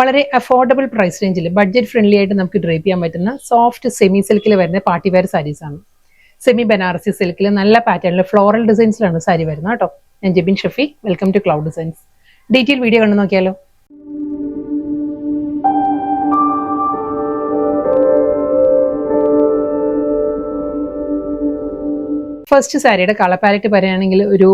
വളരെ affordable price റേഞ്ചിൽ budget friendly ആയിട്ട് നമുക്ക് ഡ്രേപ്പ് ചെയ്യാൻ പറ്റുന്ന സോഫ്റ്റ് സെമി സിൽക്കിൽ വരുന്ന പാർട്ടി വെയർ സാരീസ് ആണ്. സെമി ബനാറസി സിൽക്കിൽ നല്ല പാറ്റേണിൽ ഫ്ലോറൽ ഡിസൈൻസിലാണ് സാരി വരുന്നത് കേട്ടോ. ഞാൻ Jebin Shafi, welcome to cloud designs. Detail video കണ്ടു നോക്കിയാലോ. ഫസ്റ്റ് സാരിയുടെ കളർ പാലറ്റ് പറയുകയാണെങ്കിൽ ഒരു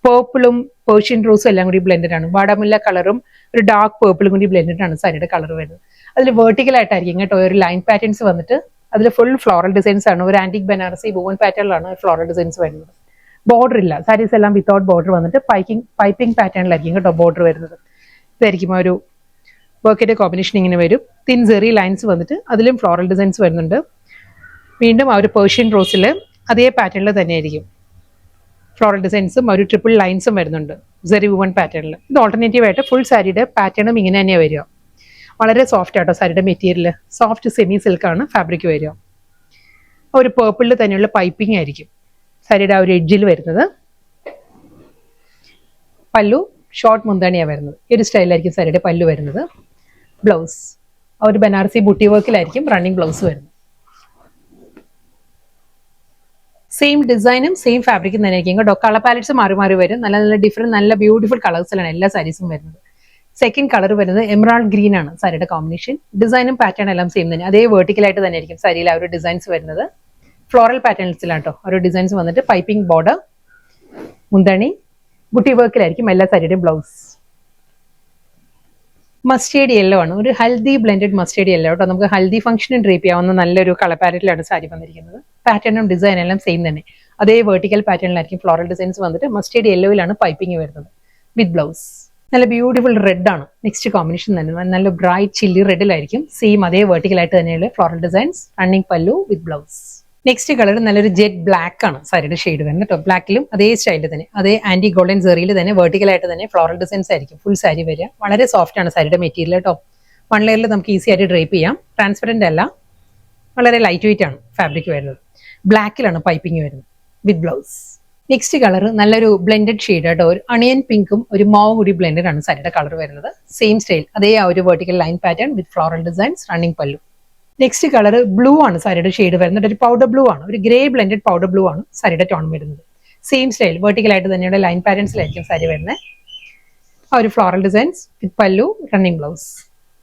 പേർപ്പിളും പേർഷ്യൻ റോസും എല്ലാം കൂടി ബ്ലെൻഡഡ് ആണ്. വാടാമുല്ല കളറും ഒരു ഡാർക്ക് പേർപ്പിളും കൂടി ബ്ലെൻഡഡ് ആണ് സാരിയുടെ കളർ വരുന്നത്. അതിൽ വെർട്ടിക്കൽ ആയിട്ടായിരിക്കും കേട്ടോ ഒരു ലൈൻ പാറ്റേൺസ് വന്നിട്ട് അതിൽ ഫുൾ ഫ്ലോറൽ ഡിസൈൻസ് ആണ്. ഒരു ആന്റിക് ബനാറസി വുവൻ പാറ്റേണിലാണ് ഫ്ലോറൽ ഡിസൈൻസ് വരുന്നത്. ബോർഡർ ഇല്ല, സാരീസ് എല്ലാം വിത്തൗട്ട് ബോർഡർ വന്നിട്ട് പൈപ്പിംഗ് പാറ്റേണിലായിരിക്കും കേട്ടോ ബോർഡർ വരുന്നത്. ഇതായിരിക്കും ഒരു വർക്കിന്റെ കോമ്പിനേഷൻ ഇങ്ങനെ വരും. തിൻ സെറി ലൈൻസ് വന്നിട്ട് അതിലും ഫ്ലോറൽ ഡിസൈൻസ് വരുന്നുണ്ട്. വീണ്ടും ആ ഒരു പേർഷ്യൻ റോസിൽ അതേ പാറ്റേണിൽ തന്നെയായിരിക്കും ഫ്ലോറൽ ഡിസൈൻസും ഒരു ട്രിപ്പിൾ ലൈൻസും വരുന്നുണ്ട് സെറി വുവൻ പാറ്റേണിൽ. ഇത് ഓൾട്ടർനേറ്റീവ് ആയിട്ട് ഫുൾ സാരിയുടെ പാറ്റേണും ഇങ്ങനെ തന്നെയാണ് വരിക. വളരെ സോഫ്റ്റ് ആട്ടോ സാരിയുടെ മെറ്റീരിയൽ. സോഫ്റ്റ് സെമി സിൽക്കാണ് ഫാബ്രിക് വരിക. ഒരു പേർപ്പിളിൽ തന്നെയുള്ള പൈപ്പിംഗ് ആയിരിക്കും സാരിയുടെ ആ ഒരു എഡ്ജിൽ വരുന്നത്. പല്ലു ഷോർട്ട് മുന്താണിയാണ് വരുന്നത്. ഈ ഒരു സ്റ്റൈലായിരിക്കും സാരിയുടെ പല്ലു വരുന്നത്. ബ്ലൗസ് ആ ഒരു ബനാറസി ബുട്ടി വർക്കിലായിരിക്കും റണ്ണിങ് ബ്ലൗസ് വരുന്നത്. സെയിം ഡിസൈനും സെയിം ഫാബ്രിക്കും തന്നെ ആയിരിക്കും കേട്ടോ. കളർ പാലറ്റ്സ് മാറി മാറി വരും. നല്ല നല്ല ഡിഫറെന്റ് നല്ല ബ്യൂട്ടിഫുൾ കളേഴ്സിലാണ് എല്ലാ സാരീസും വരുന്നത്. സെക്കൻഡ് കളർ വരുന്നത് എമറാൾഡ് ഗ്രീൻ ആണ് സാരിയുടെ കോമ്പിനേഷൻ. ഡിസൈനും പാറ്റേൺ എല്ലാം സെയിം തന്നെ. അതേ വെർട്ടിക്കലായിട്ട് തന്നെ ആയിരിക്കും സാരിയിൽ ആ ഒരു ഡിസൈൻസ് വരുന്നത്. ഫ്ലോറൽ പാറ്റേൺസിലാണ് കേട്ടോ ഒരു ഡിസൈൻസ് വന്നിട്ട്. പൈപ്പിംഗ് ബോർഡർ, മുന്തണി, ബുട്ടി വർക്കിലായിരിക്കും എല്ലാ സാരിയുടെയും ബ്ലൗസ്. മസ്റ്റേഡ് യെല്ലോ ആണ്, ഒരു ഹൽദി ബ്ലെൻഡഡ് മസ്റ്റേഡ് യെല്ലോ കേട്ടോ. നമുക്ക് ഹൽദി ഫംഗ്ഷനും ഡ്രേപ്പ് ചെയ്യാവുന്ന നല്ലൊരു കളർ പാലറ്റിലാണ് സാരി വന്നിരിക്കുന്നത്. പാറ്റേണും ഡിസൈനും എല്ലാം സെയിം തന്നെ. അതേ വെർട്ടിക്കൽ പാറ്റേണിലായിരിക്കും ഫ്ലോറൽ ഡിസൈൻസ് വന്നിട്ട്. മസ്റ്റേഡ് യെല്ലോയിലാണ് പൈപ്പിംഗ് വരുന്നത് വിത്ത് ബ്ലൗസ്. നല്ല ബ്യൂട്ടിഫുൾ റെഡ് ആണ് നെക്സ്റ്റ് കോമ്പിനേഷൻ തന്നെ. നല്ല ബ്രൈറ്റ് ചില്ലി റെഡിലായിരിക്കും സെയിം അതേ വെർട്ടിക്കലായിട്ട് തന്നെയുള്ള ഫ്ലോറൽ ഡിസൈൻസ്. റണ്ണിങ് പല്ലു വിത്ത് ബ്ലൗസ്. നെക്സ്റ്റ് കളർ നല്ലൊരു ജെറ്റ് ബ്ലാക്ക് ആണ് സാരിയുടെ ഷെയ്ഡ് വരുന്നത് കേട്ടോ. ബ്ലാക്കിലും അതേ സ്റ്റൈലിൽ തന്നെ അതേ ആന്റി ഗോൾഡൻ സെറിയിൽ തന്നെ വെർട്ടിക്കലായിട്ട് തന്നെ ഫ്ലോറൽ ഡിസൈൻസ് ആയിരിക്കും ഫുൾ സാരി വരിക. വളരെ സോഫ്റ്റ് ആണ് സാരിയുടെ മെറ്റീരിയൽ കേട്ടോ. വൺ ലെയറിൽ നമുക്ക് ഈസി ആയിട്ട് ഡ്രേപ്പ് ചെയ്യാം. ട്രാൻസ്പെറന്റ് അല്ല, വളരെ ലൈറ്റ് വെയിറ്റ് ആണ് ഫാബ്രിക് വരുന്നത്. ബ്ലാക്കിലാണ് പൈപ്പിംഗ് വരുന്നത് വിത്ത് ബ്ലൗസ്. നെക്സ്റ്റ് കളർ നല്ലൊരു ബ്ലെൻഡഡ് ഷെയ്ഡ് കേട്ടോ. ഒരു അണിയൻ പിങ്കും ഒരു മാവും കൂടി ബ്ലെൻഡഡ് ആണ് സാരിയുടെ കളർ വരുന്നത്. സെയിം സ്റ്റൈൽ അതേ ആ ഒരു വെർട്ടിക്കൽ ലൈൻ പാറ്റേൺ വിത്ത് ഫ്ലോറൽ ഡിസൈൻസ്. റണ്ണിങ് പല്ലു. നെക്സ്റ്റ് കളർ ബ്ലൂ ആണ് സാരിയുടെ ഷെയ്ഡ് വരുന്നത്. ഒരു പൗഡർ ബ്ലൂ ആണ്, ഒരു ഗ്രേ ബ്ലെൻഡഡ് പൗഡർ ബ്ലൂ ആണ് സാരിയുടെ ടോൺ വരുന്നത്. സെയിം സ്റ്റൈൽ വെർട്ടിക്കലായിട്ട് തന്നെയുള്ള ലൈൻ പാറ്റേൺസിലായിരിക്കും സാരി വരുന്നത്. ആ ഒരു ഫ്ലോറൽ ഡിസൈൻസ് വിത്ത് പല്ലു, റണ്ണിങ് ബ്ലൗസ്.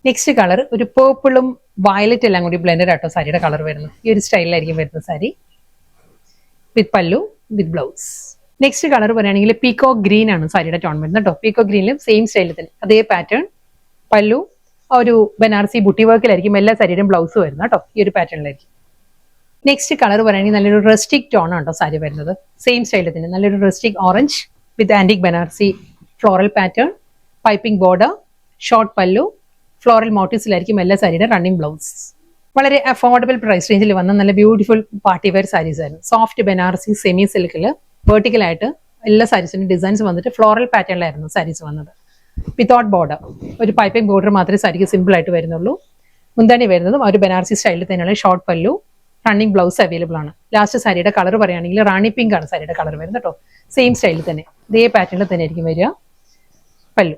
നെക്സ്റ്റ് കളർ ഒരു പേർപ്പിളും വയലറ്റ് എല്ലാം കൂടി ബ്ലെൻഡഡ് ആട്ടോ സാരിയുടെ കളർ വരുന്നത്. ഈ ഒരു സ്റ്റൈലിലായിരിക്കും വരുന്നത് സാരി വിത്ത് പല്ലു വിത്ത് ബ്ലൗസ്. നെക്സ്റ്റ് കളർ പറയുകയാണെങ്കിൽ പീക്കോ ഗ്രീൻ ആണ് സാരിയുടെ ടോൺ വരുന്നത് കേട്ടോ. പീക്കോ ഗ്രീനിലും സെയിം സ്റ്റൈലിൽ തന്നെ അതേ പാറ്റേൺ. പല്ലു ഒരു ബനാറസി ബുട്ടി വർക്കിലായിരിക്കും എല്ലാ സാരിയുടെയും ബ്ലൗസ് വരുന്നത് കേട്ടോ. ഈ ഒരു പാറ്റേണിലായിരിക്കും. നെക്സ്റ്റ് കളർ പറയുകയാണെങ്കിൽ നല്ലൊരു റസ്റ്റിക് ടോൺ ആട്ടോ സാരി വരുന്നത്. സെയിം സ്റ്റൈലിൽ തന്നെ നല്ലൊരു റസ്റ്റിക് ഓറഞ്ച് വിത്ത് antique Banarasi floral pattern. Piping border, short പല്ലു, ഫ്ലോറൽ മോട്ടീവ്സിലായിരിക്കും എല്ലാ സാരിയുടെ റണ്ണിങ് ബ്ലൗസ്. വളരെ അഫോർഡബിൾ പ്രൈസ് റേഞ്ചിൽ വന്ന നല്ല ബ്യൂട്ടിഫുൾ പാർട്ടി വെയർ സാരീസ് ആയിരുന്നു. സോഫ്റ്റ് ബനാറസി സെമി സിൽക്കിൽ വെർട്ടിക്കലായിട്ട് എല്ലാ സാരീസിന്റെ ഡിസൈൻസ് വന്നിട്ട് ഫ്ലോറൽ പാറ്റേണിലായിരുന്നു സാരീസ് വന്നത്. വിത്തൗട്ട് ബോർഡർ, ഒരു പൈപ്പിംഗ് ബോർഡർ മാത്രമേ സാരിക്ക് സിമ്പിൾ ആയിട്ട് വരുന്നുള്ളൂ. മുന്താണി വരുന്നതും ഒരു ബനാറസി സ്റ്റൈലിൽ തന്നെയുള്ള ഷോർട്ട് പല്ലു, റണ്ണിങ് ബ്ലൗസ് അവൈലബിൾ ആണ്. ലാസ്റ്റ് സാരിയുടെ കളർ പറയുകയാണെങ്കിൽ റാണി പിങ്ക് ആണ് സാരിയുടെ കളർ വരുന്നത് കേട്ടോ. സെയിം സ്റ്റൈലിൽ തന്നെ ഇതേ പാറ്റേണിൽ തന്നെ ആയിരിക്കും വരിക. പല്ലു